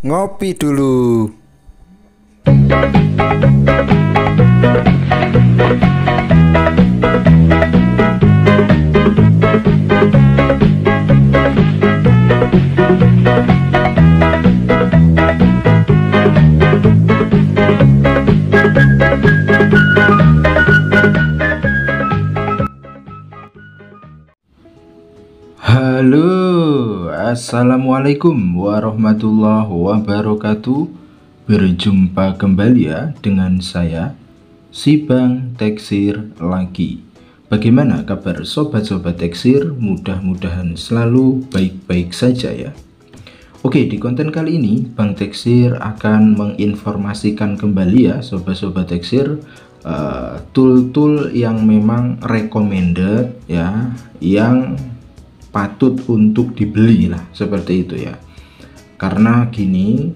Ngopi dulu. Halo, assalamualaikum warahmatullahi wabarakatuh. Berjumpa kembali ya dengan saya, si Bang Teksir lagi. Bagaimana kabar sobat-sobat Teksir? Mudah-mudahan selalu baik-baik saja ya. Oke, di konten kali ini Bang Teksir akan menginformasikan kembali ya sobat-sobat Teksir, tool-tool yang memang recommended ya, yang patut untuk dibeli lah, seperti itu ya. Karena gini,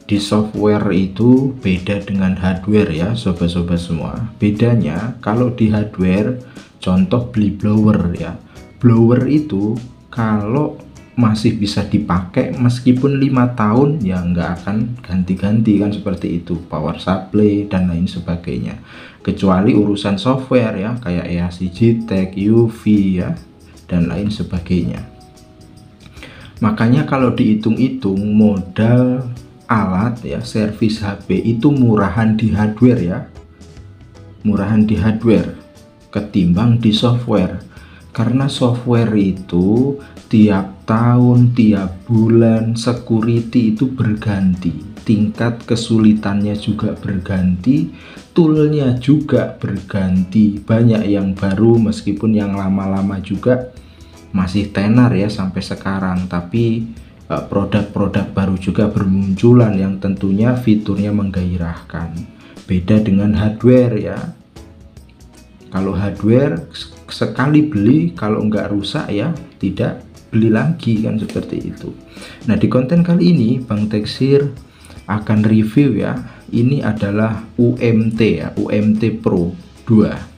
di software itu beda dengan hardware ya sobat-sobat semua. Bedanya kalau di hardware, contoh beli blower ya, blower itu kalau masih bisa dipakai meskipun 5 tahun ya nggak akan ganti-ganti kan, seperti itu, power supply dan lain sebagainya. Kecuali urusan software ya, kayak EAC-JTAG, UV ya, dan lain sebagainya. Makanya kalau dihitung-hitung modal alat ya, servis HP itu murahan di hardware ya, murahan di hardware ketimbang di software. Karena software itu tiap tahun, tiap bulan security itu berganti, tingkat kesulitannya juga berganti, toolnya juga berganti, banyak yang baru meskipun yang lama-lama juga masih tenar ya sampai sekarang. Tapi produk-produk baru juga bermunculan yang tentunya fiturnya menggairahkan. Beda dengan hardware ya. Kalau hardware sekali beli, kalau nggak rusak ya tidak beli lagi kan, seperti itu. Nah, di konten kali ini Bang Teksir akan review ya. Ini adalah UMT ya, UMT Pro 2.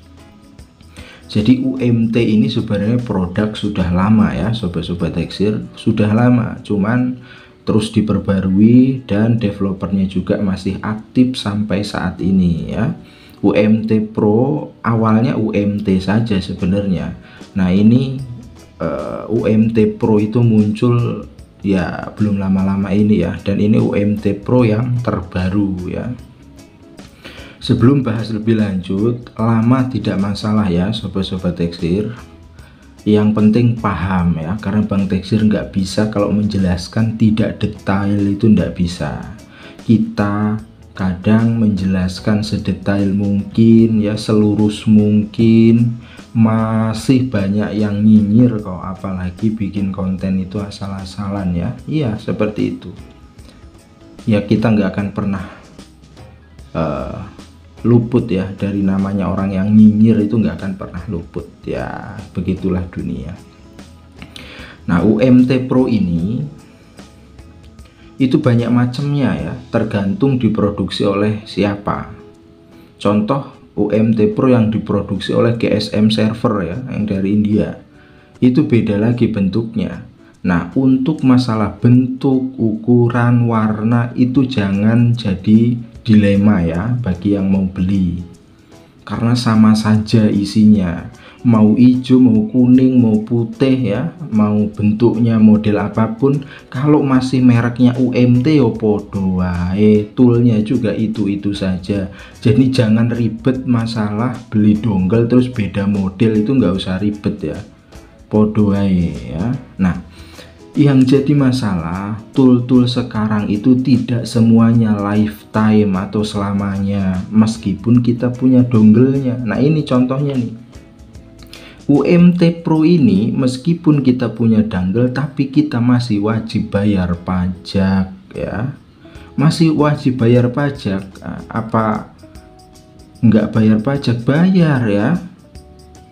Jadi UMT ini sebenarnya produk sudah lama ya sobat-sobat Teksir, sudah lama, cuman terus diperbarui dan developernya juga masih aktif sampai saat ini ya. UMT Pro awalnya UMT saja sebenarnya. Nah, ini UMT Pro itu muncul ya belum lama-lama ini ya, dan ini UMT Pro yang terbaru ya. Sebelum bahas lebih lanjut, lama tidak masalah ya sobat-sobat Teksir. Yang penting paham ya, karena Bang Teksir nggak bisa kalau menjelaskan tidak detail, itu nggak bisa. Kita kadang menjelaskan sedetail mungkin ya, selurus mungkin, masih banyak yang nyinyir kok, apalagi bikin konten itu asal-asalan ya. Iya, seperti itu ya, kita nggak akan pernah luput ya dari namanya orang yang nyinyir, itu nggak akan pernah luput ya, begitulah dunia. Nah, UMT Pro ini itu banyak macamnya ya, tergantung diproduksi oleh siapa. Contoh UMT Pro yang diproduksi oleh GSM Server ya, yang dari India, itu beda lagi bentuknya. Nah, untuk masalah bentuk, ukuran, warna itu jangan jadi dilema ya bagi yang mau beli, karena sama saja isinya, mau hijau, mau kuning, mau putih ya, mau bentuknya model apapun, kalau masih mereknya UMT ya podo wae, toolnya juga itu-itu saja. Jadi jangan ribet masalah beli dongle terus beda model, itu nggak usah ribet ya, podo wae ya. Nah, yang jadi masalah, tool-tool sekarang itu tidak semuanya lifetime atau selamanya, meskipun kita punya dongle-nya. Nah, ini contohnya nih, UMT Pro ini meskipun kita punya dongle, tapi kita masih wajib bayar pajak ya, masih wajib bayar pajak. Apa nggak bayar pajak? Bayar ya.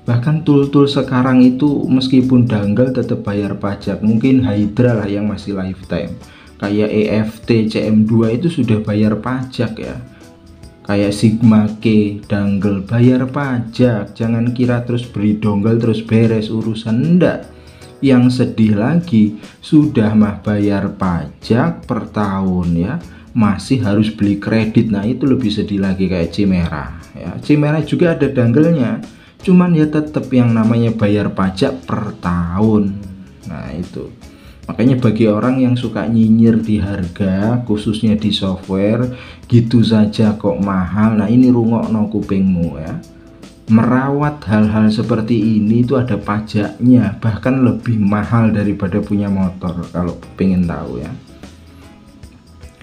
Bahkan tool-tool sekarang itu meskipun dongle tetap bayar pajak. Mungkin Hydra lah yang masih lifetime, kayak EFT CM2 itu sudah bayar pajak ya. Kayak Sigma K dongle bayar pajak. Jangan kira terus beli dongle terus beres urusan, enggak. Yang sedih lagi, sudah mah bayar pajak per tahun ya, masih harus beli kredit. Nah itu lebih sedih lagi kayak Chimera ya. Chimera juga ada dangelnya, cuman ya tetap yang namanya bayar pajak per tahun. Nah itu makanya bagi orang yang suka nyinyir di harga, khususnya di software, gitu saja kok mahal. Nah ini rungokno kupingmu ya. Merawat hal-hal seperti ini itu ada pajaknya, bahkan lebih mahal daripada punya motor kalau pengen tahu ya.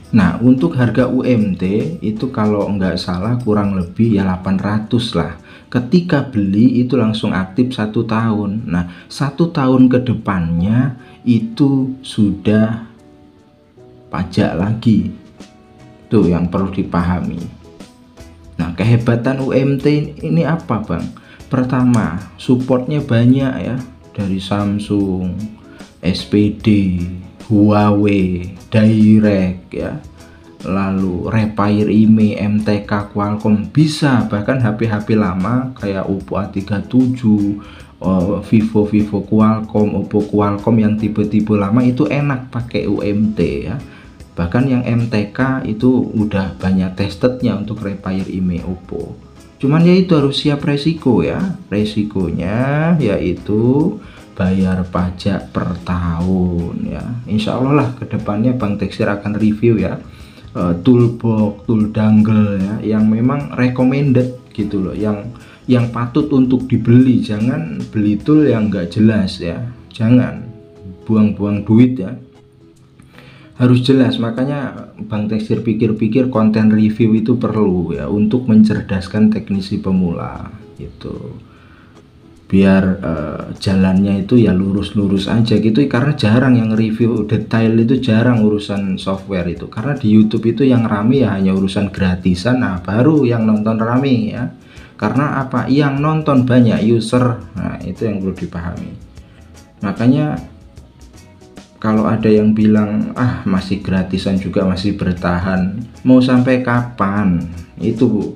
Nah untuk harga UMT itu kalau nggak salah kurang lebih ya 800 lah. Ketika beli itu langsung aktif 1 tahun. Nah 1 tahun ke depannya itu sudah pajak lagi. Tuh yang perlu dipahami. Nah kehebatan UMT ini apa bang? Pertama, supportnya banyak ya, dari Samsung, SPD, Huawei, Direct ya, lalu Repair IMEI, MTK, Qualcomm, bisa bahkan HP-HP lama kayak Oppo A37, Vivo Qualcomm, Oppo Qualcomm yang tipe-tipe lama itu enak pakai UMT ya. Bahkan yang MTK itu udah banyak testednya untuk Repair IMEI Oppo. Cuman ya itu harus siap resiko ya. Resikonya yaitu bayar pajak per tahun ya. Insya Allah lah kedepannya Bang Teksir akan review ya toolbox, tool dangle ya, yang memang recommended gitu loh, yang patut untuk dibeli. Jangan beli tool yang enggak jelas ya, jangan buang-buang duit ya, harus jelas. Makanya Bang Teksir pikir-pikir konten review itu perlu ya untuk mencerdaskan teknisi pemula gitu, biar jalannya itu ya lurus-lurus aja gitu. Karena jarang yang review detail itu, jarang urusan software itu, karena di YouTube itu yang rame ya hanya urusan gratisan. Nah baru yang nonton rame ya, karena apa, yang nonton banyak user. Nah itu yang perlu dipahami. Makanya kalau ada yang bilang ah masih gratisan juga masih bertahan, mau sampai kapan itu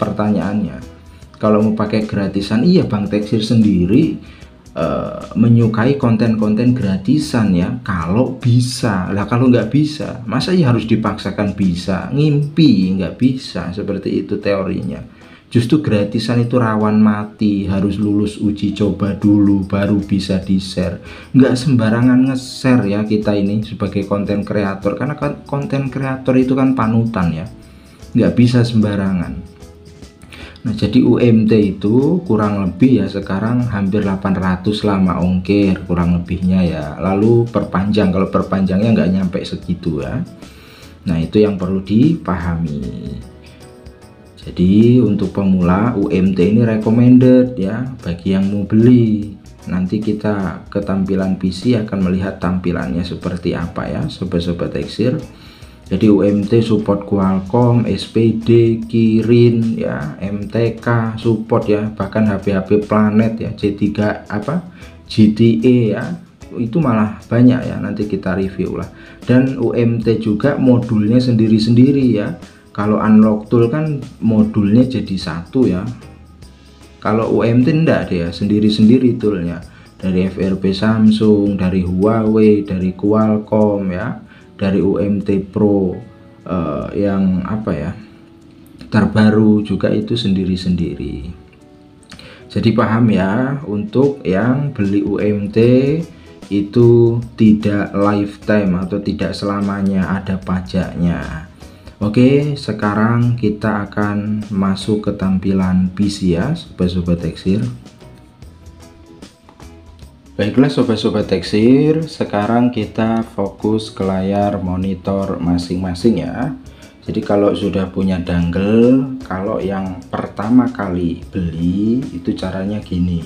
pertanyaannya. Kalau mau pakai gratisan, iya Bang Teksir sendiri menyukai konten-konten gratisan ya, kalau bisa lah. Kalau nggak bisa, masa ya harus dipaksakan bisa? Ngimpi, nggak bisa seperti itu teorinya. Justru gratisan itu rawan mati, harus lulus uji coba dulu baru bisa di-share. Nggak sembarangan nge-share ya kita ini sebagai konten kreator, karena konten kreator itu kan panutan ya, nggak bisa sembarangan. Nah jadi UMT itu kurang lebih ya sekarang hampir 800 lama ongkir kurang lebihnya ya. Lalu perpanjang, kalau perpanjangnya nggak nyampe segitu ya. Nah itu yang perlu dipahami. Jadi untuk pemula UMT ini recommended ya bagi yang mau beli. Nanti kita ke tampilan PC akan melihat tampilannya seperti apa ya sobat-sobat Teksir. Jadi UMT support Qualcomm, SPD, Kirin ya, MTK support ya, bahkan HP-HP Planet ya, J3 apa GTE ya, itu malah banyak ya, nanti kita review lah. Dan UMT juga modulnya sendiri-sendiri ya. Kalau unlock tool kan modulnya jadi satu ya. Kalau UMT enggak dia sendiri-sendiri toolnya, dari FRP Samsung, dari Huawei, dari Qualcomm ya, dari UMT Pro yang apa ya terbaru juga itu sendiri-sendiri. Jadi paham ya, untuk yang beli UMT itu tidak lifetime atau tidak selamanya ada pajaknya. Oke, sekarang kita akan masuk ke tampilan PC ya sobat-sobat Teksir. Baiklah sobat-sobat Teksir, sekarang kita fokus ke layar monitor masing-masing ya. Jadi kalau sudah punya dangle, kalau yang pertama kali beli itu caranya gini.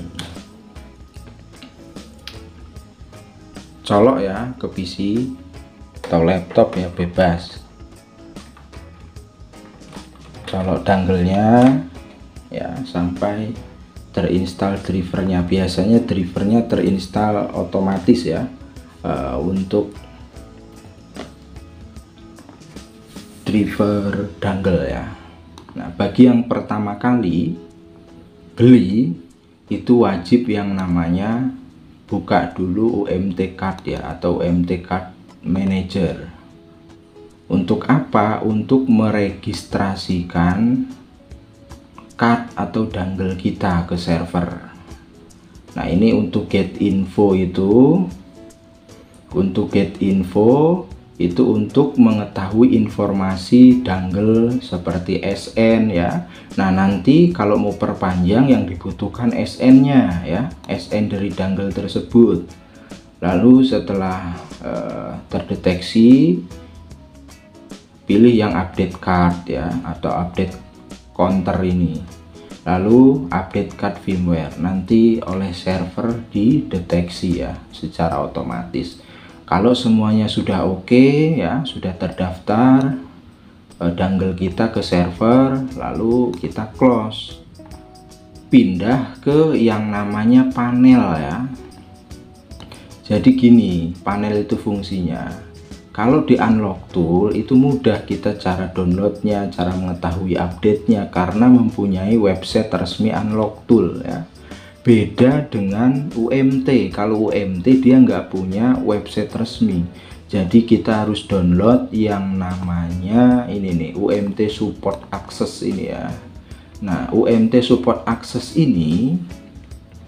Colok ya ke PC atau laptop ya, bebas. Colok danglenya ya sampai terinstall drivernya. Biasanya drivernya terinstall otomatis ya untuk driver dangle ya. Nah bagi yang pertama kali beli itu wajib yang namanya buka dulu UMT Card ya, atau UMT Card Manager. Untuk apa? Untuk meregistrasikan card atau dongle kita ke server. Nah, ini untuk get info itu. Untuk get info itu untuk mengetahui informasi dongle seperti SN ya. Nah, nanti kalau mau perpanjang yang dibutuhkan SN-nya ya, SN dari dongle tersebut. Lalu setelah terdeteksi, pilih yang update card ya, atau update counter ini. Lalu update card firmware, nanti oleh server dideteksi ya secara otomatis. Kalau semuanya sudah oke ya, sudah terdaftar dongle kita ke server, lalu kita close, pindah ke yang namanya panel ya. Jadi gini, panel itu fungsinya, kalau di unlock tool itu mudah kita cara downloadnya, cara mengetahui update-nya, karena mempunyai website resmi unlock tool ya. Beda dengan UMT, kalau UMT dia nggak punya website resmi, jadi kita harus download yang namanya ini nih, UMT Support Access ini ya. Nah, UMT Support Access ini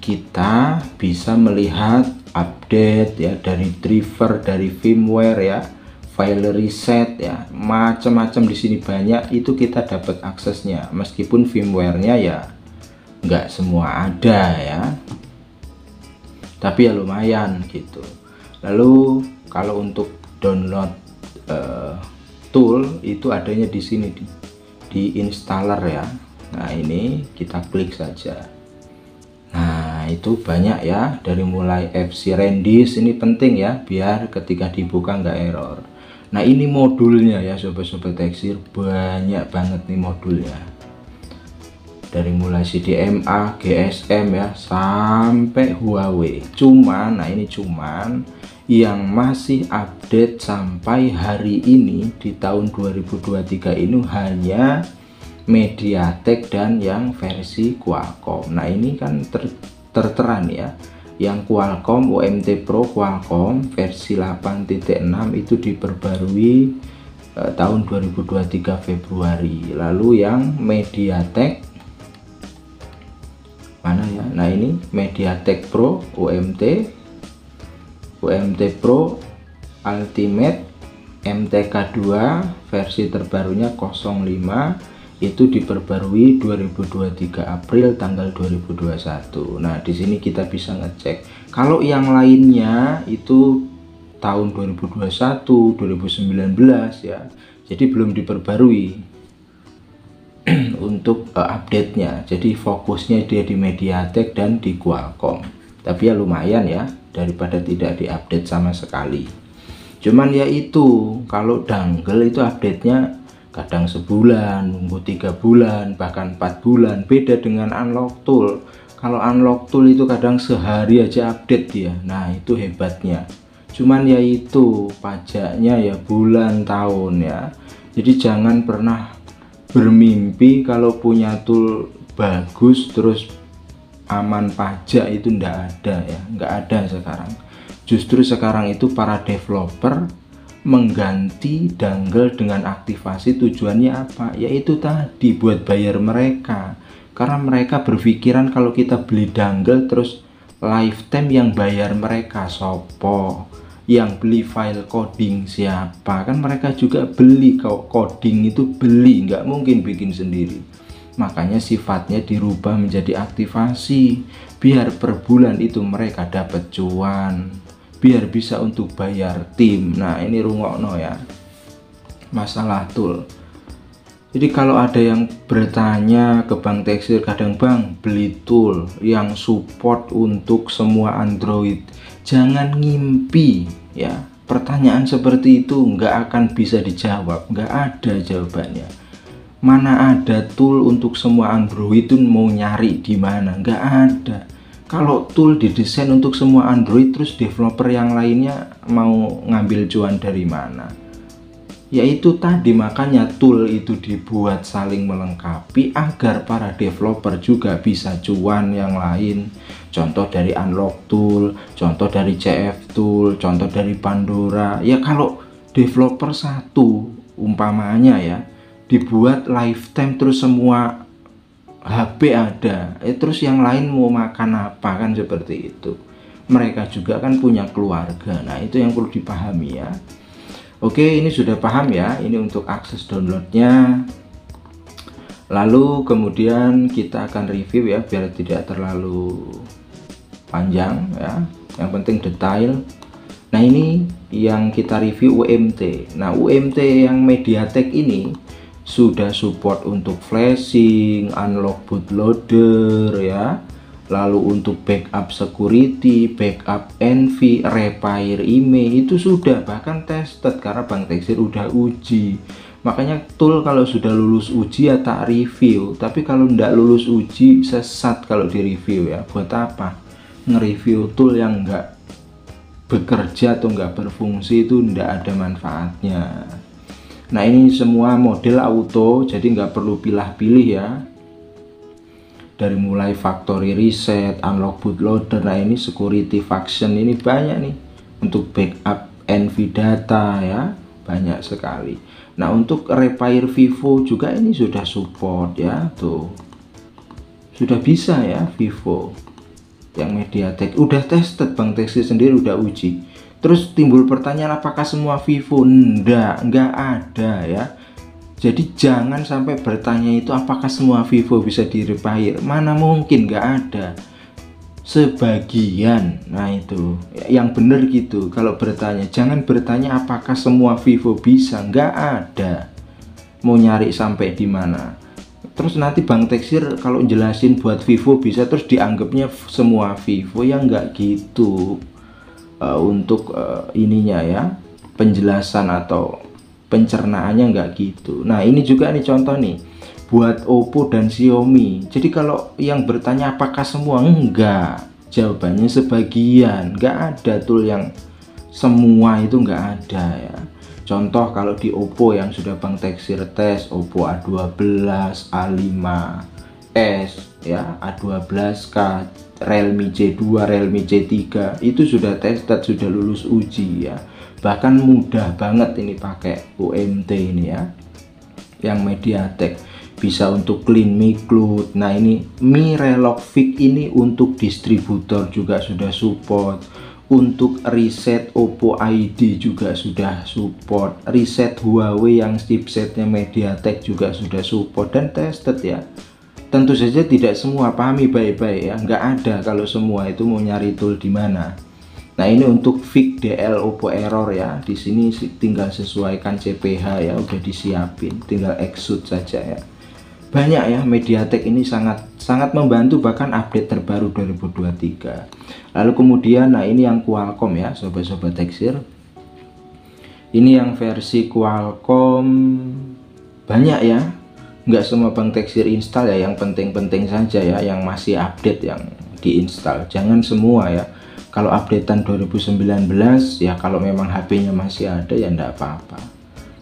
kita bisa melihat update ya, dari driver, dari firmware ya, file reset ya, macam-macam di sini banyak, itu kita dapat aksesnya. Meskipun firmware-nya ya nggak semua ada ya, tapi ya lumayan gitu. Lalu kalau untuk download tool itu adanya di sini di installer ya. Nah, ini kita klik saja. Nah, itu banyak ya, dari mulai FC Rendis, ini penting ya biar ketika dibuka nggak error. Nah, ini modulnya ya sobat-sobat tekstil, banyak banget nih modulnya, dari mulai CDMA, GSM ya, sampai Huawei. Cuman, nah ini cuman yang masih update sampai hari ini di tahun 2023 ini hanya MediaTek dan yang versi Qualcomm. Nah, ini kan tertera nih ya, yang Qualcomm UMT Pro Qualcomm versi 8.6 itu diperbarui tahun 2023 Februari. Lalu yang MediaTek mana ya? Nah, ini MediaTek Pro UMT Pro Ultimate MTK2 versi terbarunya 05 itu diperbarui 2023 April tanggal 2021. Nah, di sini kita bisa ngecek. Kalau yang lainnya itu tahun 2021, 2019 ya. Jadi belum diperbarui untuk update-nya. Jadi fokusnya dia di MediaTek dan di Qualcomm. Tapi ya lumayan ya, daripada tidak diupdate sama sekali. Cuman ya itu, kalau dongle itu update-nya kadang sebulan, nunggu 3 bulan, bahkan 4 bulan. Beda dengan unlock tool. Kalau unlock tool itu kadang sehari aja update dia. Nah, itu hebatnya. Cuman ya itu, pajaknya ya bulan tahun ya. Jadi jangan pernah bermimpi kalau punya tool bagus terus aman pajak, itu ndak ada ya, nggak ada sekarang. Justru sekarang itu para developer mengganti dongle dengan aktivasi, tujuannya apa? Yaitu tadi buat bayar mereka, karena mereka berpikiran kalau kita beli dongle terus lifetime yang bayar mereka sopo, yang beli file coding siapa? Kan mereka juga beli, coding itu beli, nggak mungkin bikin sendiri. Makanya sifatnya dirubah menjadi aktivasi, biar per bulan itu mereka dapat cuan, biar bisa untuk bayar tim. Nah, ini rungokno ya masalah tool. Jadi kalau ada yang bertanya ke Bang Tekstil, kadang Bang beli tool yang support untuk semua Android, jangan ngimpi ya. Pertanyaan seperti itu nggak akan bisa dijawab, nggak ada jawabannya. Mana ada tool untuk semua Android, itu mau nyari di mana? Nggak ada. Kalau tool didesain untuk semua Android, terus developer yang lainnya mau ngambil cuan dari mana? Yaitu tadi, makanya tool itu dibuat saling melengkapi agar para developer juga bisa cuan yang lain. Contoh dari Unlock Tool, contoh dari CF Tool, contoh dari Pandora. Ya kalau developer satu umpamanya ya dibuat lifetime terus semua HP ada, terus yang lain mau makan apa, kan seperti itu. Mereka juga kan punya keluarga. Nah itu yang perlu dipahami ya. Oke, ini sudah paham ya, ini untuk akses downloadnya. Lalu kemudian kita akan review ya, biar tidak terlalu panjang ya, yang penting detail. Nah ini yang kita review UMT. Nah UMT yang MediaTek ini sudah support untuk flashing, unlock bootloader ya, lalu untuk backup security, backup NV, repair email, itu sudah bahkan tested karena Bang Teksir udah uji. Makanya tool kalau sudah lulus uji ya tak review, tapi kalau ndak lulus uji sesat kalau di review ya. Buat apa nge-review tool yang nggak bekerja atau nggak berfungsi, itu ndak ada manfaatnya. Nah ini semua model auto, jadi nggak perlu pilih-pilih ya. Dari mulai factory reset, unlock bootloader, nah ini security function, ini banyak nih. Untuk backup NV data ya, banyak sekali. Nah untuk repair Vivo juga ini sudah support ya, tuh. Sudah bisa ya Vivo. Yang MediaTek udah tested, Bang Teksir sendiri udah uji. Terus timbul pertanyaan, apakah semua Vivo? Enggak ada ya. Jadi jangan sampai bertanya itu apakah semua Vivo bisa di repair. Mana mungkin, nggak ada. Sebagian. Nah itu yang benar gitu. Kalau bertanya, jangan bertanya apakah semua Vivo bisa. Nggak ada. Mau nyari sampai di mana. Terus nanti Bang Teksir kalau jelasin buat Vivo bisa, terus dianggapnya semua Vivo. Ya nggak gitu. Untuk ininya ya, penjelasan atau pencernaannya nggak gitu. Nah ini juga nih contoh nih buat Oppo dan Xiaomi. Jadi kalau yang bertanya apakah semua, enggak, jawabannya sebagian. Nggak ada tool yang semua, itu nggak ada ya. Contoh kalau di Oppo yang sudah Bang Teksir tes, Oppo A12, A5s ya, A12k, Realme C2, Realme C3 itu sudah tested, sudah lulus uji ya. Bahkan mudah banget ini pakai UMT ini ya, yang MediaTek. Bisa untuk clean Mi Cloud. Nah ini Mi Relog Fix ini untuk distributor juga sudah support. Untuk reset Oppo ID juga sudah support. Reset Huawei yang chipsetnya MediaTek juga sudah support dan tested ya. Tentu saja tidak semua, pahami baik-baik ya. Nggak ada kalau semua itu mau nyari tool di mana. Nah ini untuk fix DL Oppo error ya. Di sini tinggal sesuaikan CPH ya, udah disiapin, tinggal execute saja ya. Banyak ya, MediaTek ini sangat membantu, bahkan update terbaru 2023. Lalu kemudian nah ini yang Qualcomm ya, sobat-sobat Teksir. Ini yang versi Qualcomm banyak ya. Nggak semua Bang Teksir install ya, yang penting-penting saja ya, yang masih update yang diinstal. Jangan semua ya. Kalau updatean 2019 ya, kalau memang HP-nya masih ada ya enggak apa-apa.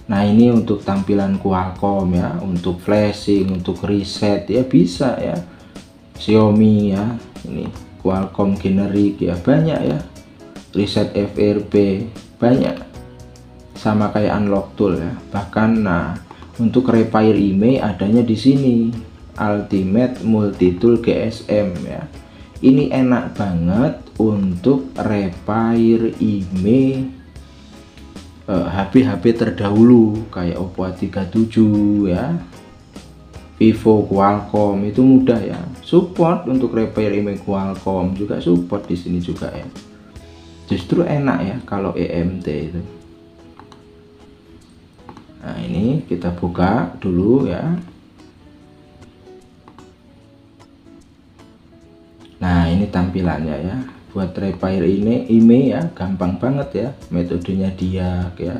Nah ini untuk tampilan Qualcomm ya, untuk flashing, untuk reset ya bisa ya. Xiaomi ya, ini Qualcomm generik ya, banyak ya. Reset FRP banyak, sama kayak unlock tool ya. Bahkan nah untuk repair email adanya di sini, Ultimate Multi Tool GSM ya. Ini enak banget untuk repair email HP-HP terdahulu kayak Oppo A37 ya, Vivo, Qualcomm, itu mudah ya. Support untuk repair email Qualcomm juga support di sini juga ya. Justru enak ya kalau EMT itu. Nah ini kita buka dulu ya. Nah ini tampilannya ya, buat repair ini email ya, gampang banget ya. Metodenya dia ya,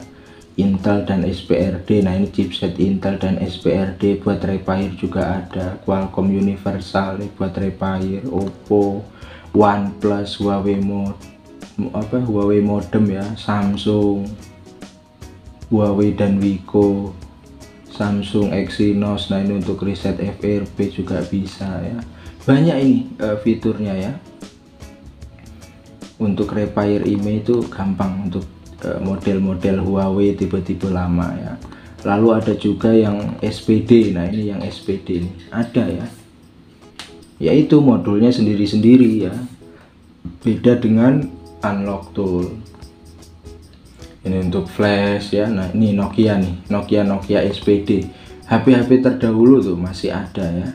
Intel dan SPRD. Nah ini chipset Intel dan SPRD. Buat repair juga ada Qualcomm Universal nih buat repair, Oppo, OnePlus, Huawei Huawei modem ya, Samsung. Huawei dan Wiko, Samsung Exynos. Nah, ini untuk reset FRP juga bisa ya. Banyak ini fiturnya ya. Untuk repair IMEI itu gampang untuk model-model Huawei tipe-tipe lama ya. Lalu ada juga yang SPD. Nah, ini yang SPD ini ada ya, yaitu modulnya sendiri-sendiri ya, beda dengan unlock tool. Ini untuk flash ya. Nah, ini Nokia nih, Nokia SPD. HP-HP terdahulu tuh masih ada ya.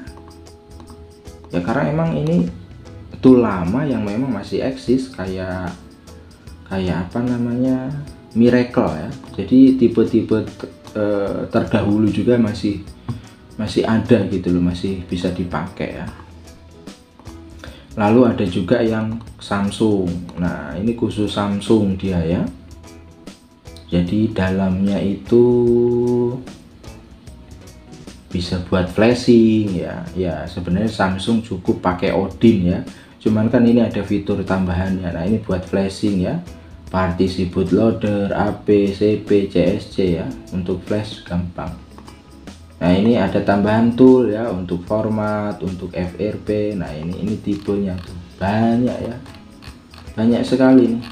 Ya karena emang ini tool lama yang memang masih eksis, kayak apa namanya, Miracle ya. Jadi tipe-tipe terdahulu juga masih ada gitu loh, masih bisa dipakai ya. Lalu ada juga yang Samsung. Nah, ini khusus Samsung dia ya. Jadi dalamnya itu bisa buat flashing ya. Ya sebenarnya Samsung cukup pakai Odin ya. Cuman kan ini ada fitur tambahannya. Nah, ini buat flashing ya. Partisi bootloader, AP, CP, CSC ya. Untuk flash gampang. Nah, ini ada tambahan tool ya untuk format, untuk FRP. Nah, ini tipenya tuh banyak ya. Banyak sekali nih.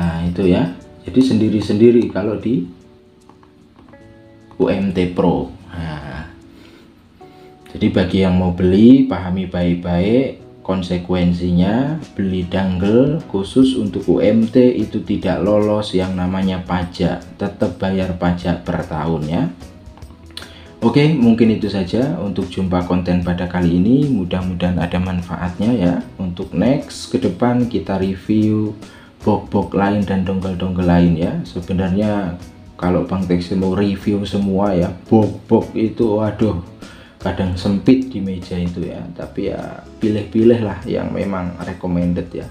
Nah, itu ya. Jadi sendiri-sendiri kalau di UMT Pro. Nah, jadi bagi yang mau beli, pahami baik-baik konsekuensinya. Beli dongle khusus untuk UMT itu tidak lolos yang namanya pajak, tetap bayar pajak per tahun ya. Oke, mungkin itu saja untuk jumpa konten pada kali ini. Mudah-mudahan ada manfaatnya ya. Untuk next ke depan kita review box-box lain dan dongle-dongle lain ya. Sebenarnya kalau Bang Teksir mau review semua ya, box-box itu waduh kadang sempit di meja itu ya, tapi ya pilih-pilih lah yang memang recommended ya.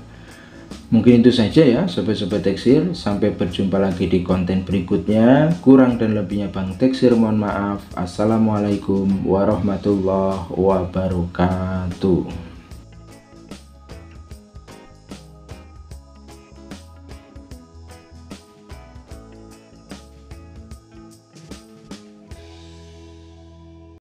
Mungkin itu saja ya sobat-sobat Teksir, sampai berjumpa lagi di konten berikutnya. Kurang dan lebihnya Bang Teksir mohon maaf. Assalamualaikum warahmatullahi wabarakatuh.